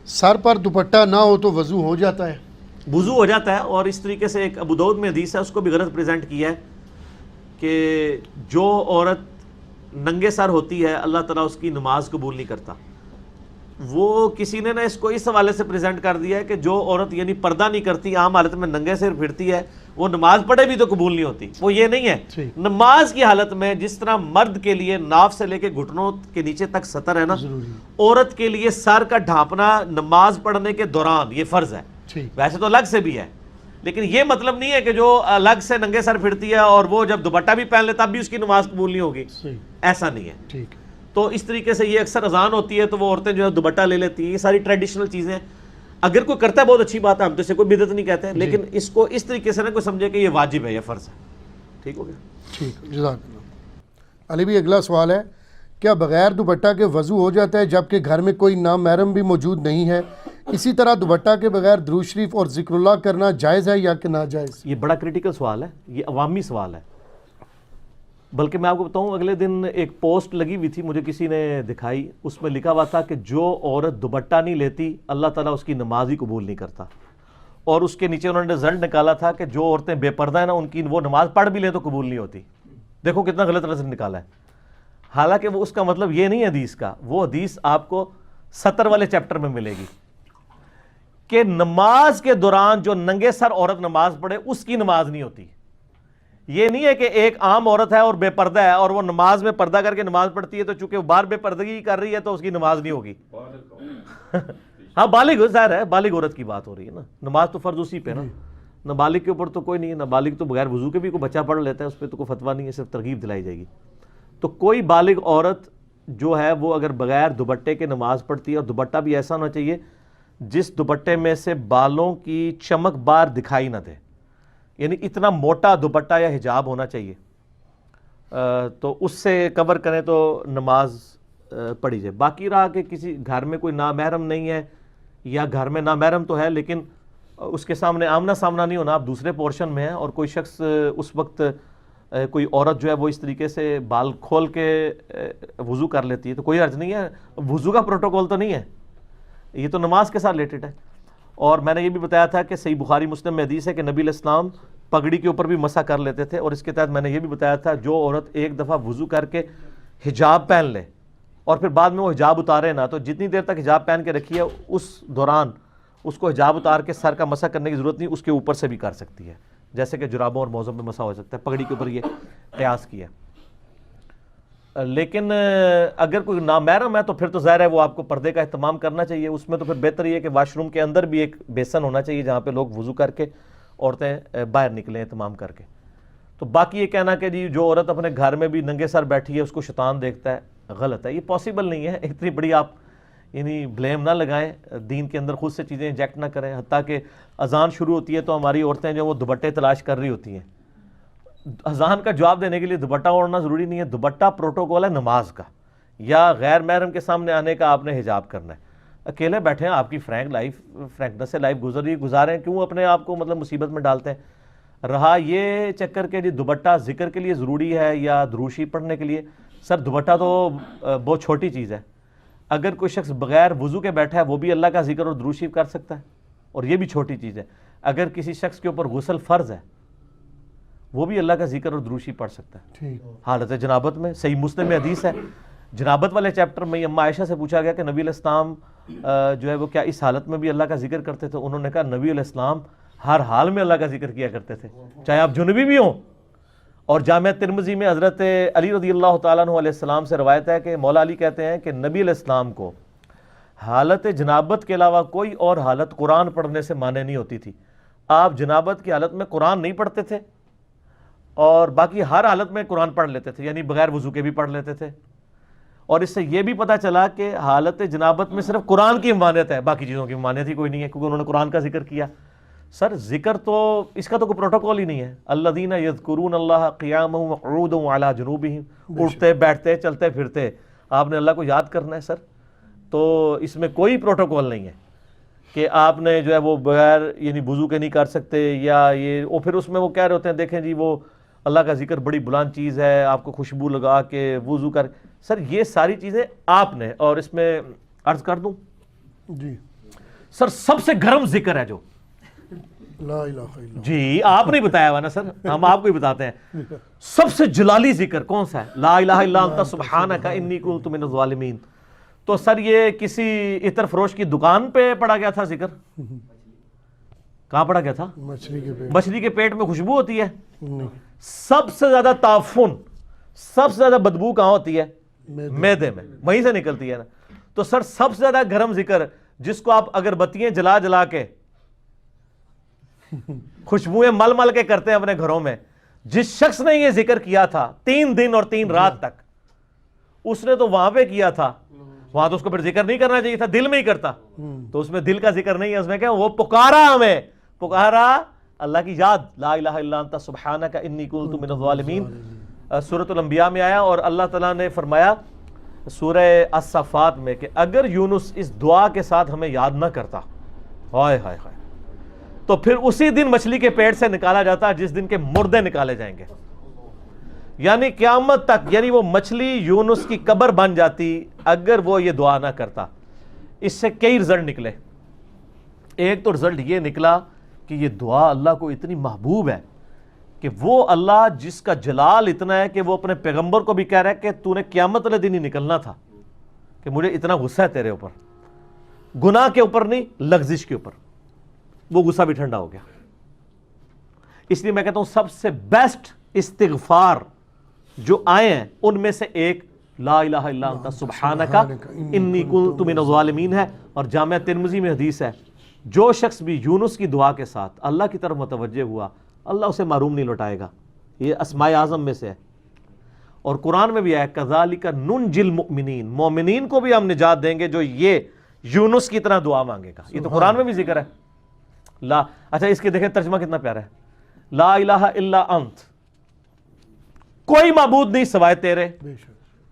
سر پر دوپٹہ نہ ہو تو وضو ہو جاتا ہے؟ وضو ہو جاتا ہے، اور اس طریقے سے ایک ابو داؤد میں حدیث ہے، اس کو بھی غلط پریزنٹ کیا ہے کہ جو عورت ننگے سر ہوتی ہے اللہ تعالیٰ اس کی نماز قبول نہیں کرتا۔ وہ کسی نے اس کو اس حوالے سے پریزنٹ کر دیا ہے کہ جو عورت یعنی پردہ نہیں کرتی، عام حالت میں ننگے سر پھرتی ہے، وہ نماز پڑھے بھی تو قبول نہیں ہوتی۔ وہ یہ نہیں ہے، نماز کی حالت میں جس طرح مرد کے لیے ناف سے لے کے گھٹنوں کے نیچے تک ستر ہے نا، عورت کے لیے سر کا ڈھانپنا نماز پڑھنے کے دوران یہ فرض ہے۔ ویسے تو الگ سے بھی ہے، لیکن یہ مطلب نہیں ہے کہ جو الگ سے ننگے سر پھرتی ہے اور وہ جب دوپٹہ بھی پہن لے تب بھی اس کی نماز قبول نہیں ہوگی، ایسا نہیں ہے۔ تو اس طریقے سے یہ اکثر اذان ہوتی ہے تو وہ عورتیں جو ہے دوپٹہ لے لیتی ہیں، یہ ساری ٹریڈیشنل چیزیں ہیں۔ اگر کوئی کرتا ہے بہت اچھی بات ہے، ہم تو اسے کوئی بدعت نہیں کہتے ہیں، لیکن اس کو اس طریقے سے نہ کوئی سمجھے کہ یہ واجب ہے، یہ فرض ہے۔ ٹھیک ہو گیا؟ ٹھیک، جزاک اللہ۔ علی بھی اگلا سوال ہے، کیا بغیر دوپٹہ کے وضو ہو جاتا ہے جبکہ گھر میں کوئی نامحرم بھی موجود نہیں ہے؟ اسی طرح دوپٹہ کے بغیر درود شریف اور ذکر اللہ کرنا جائز ہے یا کہ ناجائز؟ یہ بڑا کریٹیکل سوال ہے، یہ عوامی سوال ہے۔ بلکہ میں آپ کو بتاؤں، اگلے دن ایک پوسٹ لگی ہوئی تھی، مجھے کسی نے دکھائی، اس میں لکھا ہوا تھا کہ جو عورت دوپٹہ نہیں لیتی اللہ تعالیٰ اس کی نماز ہی قبول نہیں کرتا، اور اس کے نیچے انہوں نے رزلٹ نکالا تھا کہ جو عورتیں بے پردہ ہیں نا، ان کی وہ نماز پڑھ بھی لیں تو قبول نہیں ہوتی۔ دیکھو کتنا غلط رزلٹ نکالا ہے، حالانکہ وہ اس کا مطلب یہ نہیں ہے حدیث کا، وہ حدیث آپ کو 70 والے چیپٹر میں ملے گی کہ نماز کے دوران جو ننگے سر عورت نماز پڑھے اس کی نماز نہیں ہوتی۔ یہ نہیں ہے کہ ایک عام عورت ہے اور بے پردہ ہے اور وہ نماز میں پردہ کر کے نماز پڑھتی ہے تو چونکہ وہ باہر بے پردگی کر رہی ہے تو اس کی نماز نہیں ہوگی۔ ہاں بالغ، ظاہر ہے بالغ عورت کی بات ہو رہی ہے نا، نماز تو فرض اسی پہ نا، نابالغ کے اوپر تو کوئی نہیں ہے، نابالغ تو بغیر وضو کے بھی کوئی بچہ پڑھ لیتا ہے، اس پہ تو کوئی فتویٰ نہیں ہے، صرف ترغیب دلائی جائے گی۔ تو کوئی بالغ عورت جو ہے وہ اگر بغیر دوپٹے کے نماز پڑھتی ہے، اور دوپٹہ بھی ایسا ہونا چاہیے جس دوپٹے میں سے بالوں کی چمک بار دکھائی نہ دے، یعنی اتنا موٹا دوپٹہ یا حجاب ہونا چاہیے، تو اس سے کور کریں تو نماز پڑھی جائے۔ باقی رہا کہ کسی گھر میں کوئی نامحرم نہیں ہے، یا گھر میں نامحرم تو ہے لیکن اس کے سامنے آمنا سامنا نہیں ہونا، آپ دوسرے پورشن میں ہیں، اور کوئی شخص اس وقت کوئی عورت جو ہے وہ اس طریقے سے بال کھول کے وضو کر لیتی ہے تو کوئی حرج نہیں ہے، وضو کا پروٹوکول تو نہیں ہے، یہ تو نماز کے ساتھ ریلیٹڈ ہے۔ اور میں نے یہ بھی بتایا تھا کہ صحیح بخاری مسلم میں حدیث ہے کہ نبی علیہ السلام پگڑی کے اوپر بھی مسح کر لیتے تھے، اور اس کے تحت میں نے یہ بھی بتایا تھا جو عورت ایک دفعہ وضو کر کے حجاب پہن لے اور پھر بعد میں وہ حجاب اتارے نا، تو جتنی دیر تک حجاب پہن کے رکھی ہے اس دوران اس کو حجاب اتار کے سر کا مسح کرنے کی ضرورت نہیں، اس کے اوپر سے بھی کر سکتی ہے، جیسے کہ جرابوں اور موزوں پہ مسح ہو سکتا ہے، پگڑی کے اوپر یہ قیاس کیا۔ لیکن اگر کوئی نامحرم ہے تو پھر تو ظاہر ہے وہ آپ کو پردے کا اہتمام کرنا چاہیے، اس میں تو پھر بہتر یہ ہے کہ واش روم کے اندر بھی ایک بیسن ہونا چاہیے جہاں پہ لوگ وضو کر کے عورتیں باہر نکلیں اہتمام کر کے۔ تو باقی یہ کہنا کہ جی جو عورت اپنے گھر میں بھی ننگے سر بیٹھی ہے اس کو شیطان دیکھتا ہے، غلط ہے، یہ پاسبل نہیں ہے، اتنی بڑی آپ یعنی بلیم نہ لگائیں، دین کے اندر خود سے چیزیں انجیکٹ نہ کریں، حتیٰ کہ اذان شروع ہوتی ہے تو ہماری عورتیں جو وہ دوپٹے تلاش کر رہی ہوتی ہیں۔ اذان کا جواب دینے کے لیے دوپٹہ اوڑھنا ضروری نہیں ہے، دوپٹہ پروٹوکول ہے نماز کا، یا غیر محرم کے سامنے آنے کا آپ نے حجاب کرنا ہے۔ اکیلے بیٹھے ہیں، آپ کی فرینکنس سے لائف گزاریں، کیوں اپنے آپ کو مطلب مصیبت میں ڈالتے ہیں؟ رہا یہ چکر کے جی دوپٹہ ذکر کے لیے ضروری ہے یا دروشی پڑھنے کے لیے، سر دوپٹہ تو بہت چھوٹی چیز ہے، اگر کوئی شخص بغیر وضو کے بیٹھا ہے وہ بھی اللہ کا ذکر اور دروشی کر سکتا ہے، اور یہ بھی چھوٹی چیز ہے۔ اگر کسی شخص کے اوپر غسل فرض ہے وہ بھی اللہ کا ذکر اور دروشی پڑھ سکتا ہے حالت جنابت میں۔ صحیح مسلم میں حدیث ہے، جنابت والے چیپٹر میں اما عائشہ سے پوچھا گیا کہ نبی علیہ السلام جو ہے وہ کیا اس حالت میں بھی اللہ کا ذکر کرتے تھے؟ انہوں نے کہا نبی علیہ السلام ہر حال میں اللہ کا ذکر کیا کرتے تھے، چاہے آپ جنبی بھی ہوں۔ اور جامع ترمذی میں حضرت علی رضی اللہ تعالیٰ عنہ علیہ السلام سے روایت ہے کہ مولا علی کہتے ہیں کہ نبی علیہ السلام کو حالت جنابت کے علاوہ کوئی اور حالت قرآن پڑھنے سے مانع نہیں ہوتی تھی، آپ جنابت کی حالت میں قرآن نہیں پڑھتے تھے اور باقی ہر حالت میں قرآن پڑھ لیتے تھے، یعنی بغیر وضو کے بھی پڑھ لیتے تھے۔ اور اس سے یہ بھی پتہ چلا کہ حالت جنابت میں صرف قرآن کی ممانعت ہے، باقی چیزوں کی ممانعت ہی کوئی نہیں ہے، کیونکہ انہوں نے قرآن کا ذکر کیا۔ سر ذکر تو اس کا تو کوئی پروٹوکول ہی نہیں ہے، الذین یذکرون اللہ قیاما وقعودا وعلی جنوبہم، اٹھتے بیٹھتے چلتے پھرتے آپ نے اللہ کو یاد کرنا ہے سر، تو اس میں کوئی پروٹوکول نہیں ہے کہ آپ نے جو ہے وہ بغیر یعنی وضو کے نہیں کر سکتے، یا یہ وہ پھر اس میں وہ کہہ رہے ہوتے ہیں دیکھیں جی وہ اللہ کا ذکر بڑی بلند چیز ہے، آپ کو خوشبو لگا کے وضو کر، سر یہ ساری چیزیں آپ نے، اور اس میں عرض کر دوں جی سر سب سے گرم ذکر ہے جو لا الہ الا اللہ. جی آپ نہیں بتایا ہوا نا سر, ہم آپ کو ہی بتاتے ہیں. سب سے جلالی ذکر کون سا ہے؟ لا الہ الا انت سبحانک انی کنت من الظالمین. تو سر یہ کسی عطر فروش کی دکان پہ پڑا گیا تھا ذکر؟ کہاں پڑا گیا تھا؟ مچھلی کے پیٹ. مچھلی کے پیٹ میں خوشبو ہوتی ہے. نہیں. سب سے زیادہ تعفن, سب سے زیادہ بدبو کہاں ہوتی ہے؟ میدے. میں, وہیں سے نکلتی ہے نا. تو سر سب سے زیادہ گرم ذکر جس کو آپ اگربتیاں جلا جلا کے خوشبوئیں مل مل کے کرتے ہیں اپنے گھروں میں, جس شخص نے یہ ذکر کیا تھا 3 دن اور 3 رات تک, اس نے تو وہاں پہ کیا تھا, وہاں تو اس کو پھر ذکر نہیں کرنا چاہیے تھا, دل میں ہی کرتا. تو اس میں دل کا ذکر نہیں ہے, اس میں کیا وہ پکارا, ہمیں پکارا اللہ کی یاد, لا الہ الا انت سبحانک انی کنت من الظالمین. سورۃ الانبیاء میں آیا, اور اللہ تعالیٰ نے فرمایا سورہ الصفات میں کہ اگر یونس اس دعا کے ساتھ ہمیں یاد نہ کرتا, ہائے ہائے ہائے, تو پھر اسی دن مچھلی کے پیٹ سے نکالا جاتا جس دن کے مردے نکالے جائیں گے, یعنی قیامت تک, یعنی وہ مچھلی یونس کی قبر بن جاتی اگر وہ یہ دعا نہ کرتا. اس سے کئی رزلٹ نکلے. ایک تو رزلٹ یہ نکلا کہ یہ دعا اللہ کو اتنی محبوب ہے کہ وہ اللہ جس کا جلال اتنا ہے کہ وہ اپنے پیغمبر کو بھی کہہ رہا ہے کہ تو نے قیامت والے دن ہی نکلنا تھا, کہ مجھے اتنا غصہ ہے تیرے اوپر, گناہ کے اوپر نہیں, لغزش کے اوپر. وہ غصہ بھی ٹھنڈا ہو گیا. اس لیے میں کہتا ہوں سب سے بیسٹ استغفار جو آئے ہیں ان میں سے ایک لا الہ الا انت سبحانک انی کنت من الظالمین ہے. اور جامعہ ترمذی میں حدیث ہے, جو شخص بھی یونس کی دعا کے ساتھ اللہ کی طرف متوجہ ہوا, اللہ اسے محروم نہیں لوٹائے گا. یہ اسماء اعظم میں سے ہے. اور قرآن میں بھی ہے کذالک ننجی المؤمنین, مومنین کو بھی ہم نجات دیں گے جو یہ یونس کی طرح دعا مانگے گا. یہ تو قرآن میں بھی ذکر ہے. لا اچھا اس کے دیکھیں ترجمہ کتنا پیارا ہے, لا الہ الا انت, کوئی معبود نہیں سوائے تیرے,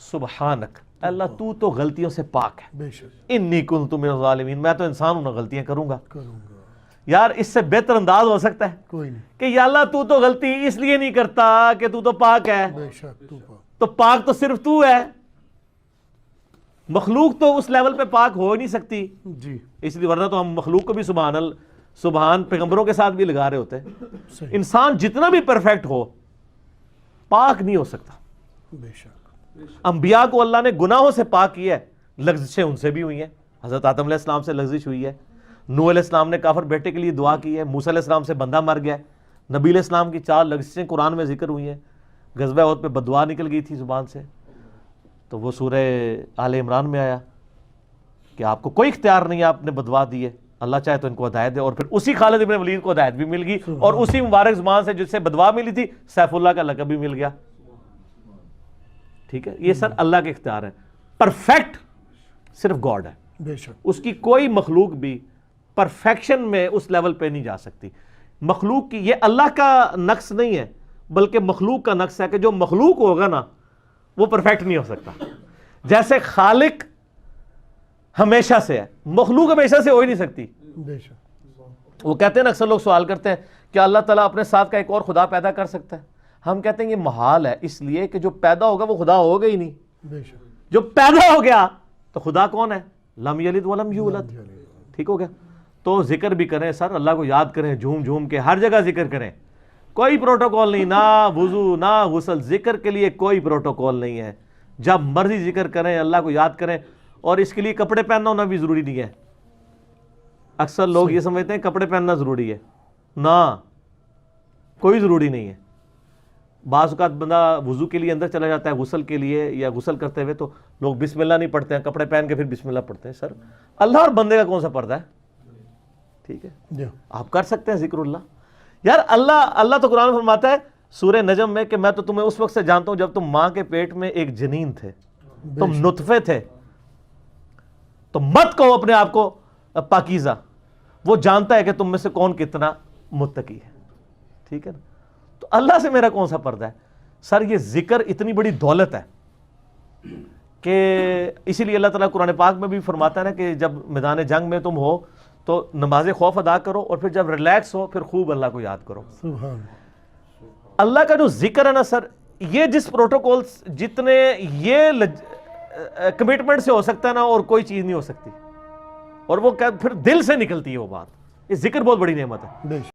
سبحانک, اللہ تو غلطیوں سے پاک ہے, انی کنت من الظالمین, میں تو انسان ہوں نا, غلطیاں کروں گا. یار اس سے بہتر انداز ہو سکتا ہے کوئی نہیں کہ یا اللہ تو غلطی اس لیے نہیں کرتا کہ تو پاک ہے, تو پاک تو صرف تو ہے, مخلوق تو اس لیول پہ پاک ہو نہیں سکتی. جی اس لیے ورنہ تو ہم مخلوق کو بھی سبحان پیغمبروں کے ساتھ بھی لگا رہے ہوتے. انسان جتنا بھی پرفیکٹ ہو پاک نہیں ہو سکتا. بے شک. انبیاء کو اللہ نے گناہوں سے پاک کیا ہے, لغزشیں ان سے بھی ہوئی ہیں. حضرت آدم علیہ السلام سے لغزش ہوئی ہے, نوح علیہ السلام نے کافر بیٹے کے لیے دعا کی ہے, موسیٰ علیہ السلام سے بندہ مر گیا, نبی علیہ السلام کی 4 لغزشیں قرآن میں ذکر ہوئی ہیں. غزوہ احد پہ بددعا نکل گئی تھی زبان سے, تو وہ سورہ آل عمران میں آیا کہ آپ کو کوئی اختیار نہیں ہے, آپ نے بددعا دی ہے, اللہ چاہے تو ان کو ہدایت دے. اور پھر اسی خالد ابن ولید کو ہدایت بھی مل گئی, اور اسی مبارک زبان سے جس سے بددعا ملی تھی سیف اللہ کا لقب بھی مل گیا. ٹھیک ہے, یہ سر اللہ کے اختیار ہے. پرفیکٹ صرف گاڈ ہے, بے شک. اس کی کوئی مخلوق بھی پرفیکشن میں اس لیول پہ نہیں جا سکتی. مخلوق کی, یہ اللہ کا نقص نہیں ہے بلکہ مخلوق کا نقص ہے کہ جو مخلوق ہوگا نا وہ پرفیکٹ نہیں ہو سکتا. جیسے خالق ہمیشہ سے ہے, مخلوق ہمیشہ سے ہو ہی نہیں سکتی. بے شک. وہ کہتے ہیں نا, اکثر لوگ سوال کرتے ہیں کہ اللہ تعالیٰ اپنے ساتھ کا ایک اور خدا پیدا کر سکتا ہے. ہم کہتے ہیں یہ محال ہے, اس لیے کہ جو پیدا ہوگا وہ خدا ہوگا ہی نہیں. بے شک. جو پیدا ہو گیا تو خدا کون ہے؟ لم یلد ولم یولد. ٹھیک ہو گیا. تو ذکر بھی کریں سر, اللہ کو یاد کریں, جھوم جھوم کے ہر جگہ ذکر کریں. کوئی پروٹوکول نہیں, نہ وضو نہ غسل, ذکر کے لیے کوئی پروٹوکول نہیں ہے. جب مرضی ذکر کریں, اللہ کو یاد کریں. اور اس کے لیے کپڑے پہننا ہونا بھی ضروری نہیں ہے. اکثر لوگ یہ سمجھتے ہیں کپڑے پہننا ضروری ہے, نہ کوئی ضروری نہیں ہے. بعض اوقات بندہ وضو کے لیے اندر چلا جاتا ہے, غسل کے لیے, یا غسل کرتے ہوئے تو لوگ بسم اللہ نہیں پڑھتے ہیں, کپڑے پہن کے پھر بسم اللہ پڑھتے ہیں. سر اللہ اور بندے کا کون سا پردہ ہے؟ ٹھیک ہے, آپ کر سکتے ہیں ذکر اللہ. یار اللہ تو قرآن میں فرماتا ہے سورہ نجم میں کہ میں تو تمہیں اس وقت سے جانتا ہوں جب تم ماں کے پیٹ میں ایک جنین تھے, تم نطفے تھے. تو مت کہو اپنے آپ کو پاکیزہ, وہ جانتا ہے کہ تم میں سے کون کتنا متقی ہے. ٹھیک ہے نا. تو اللہ سے میرا کون سا پردہ ہے؟ سر یہ ذکر اتنی بڑی دولت ہے کہ اسی لیے اللہ تعالیٰ قرآن پاک میں بھی فرماتا ہے نا کہ جب میدان جنگ میں تم ہو تو نماز خوف ادا کرو, اور پھر جب ریلیکس ہو پھر خوب اللہ کو یاد کرو. سبحان. اللہ کا جو ذکر ہے نا سر, یہ جس پروٹوکول جتنے یہ کمٹمنٹ سے ہو سکتا ہے نا, اور کوئی چیز نہیں ہو سکتی. اور وہ پھر دل سے نکلتی ہے وہ بات. یہ ذکر بہت بڑی نعمت ہے. بے شک.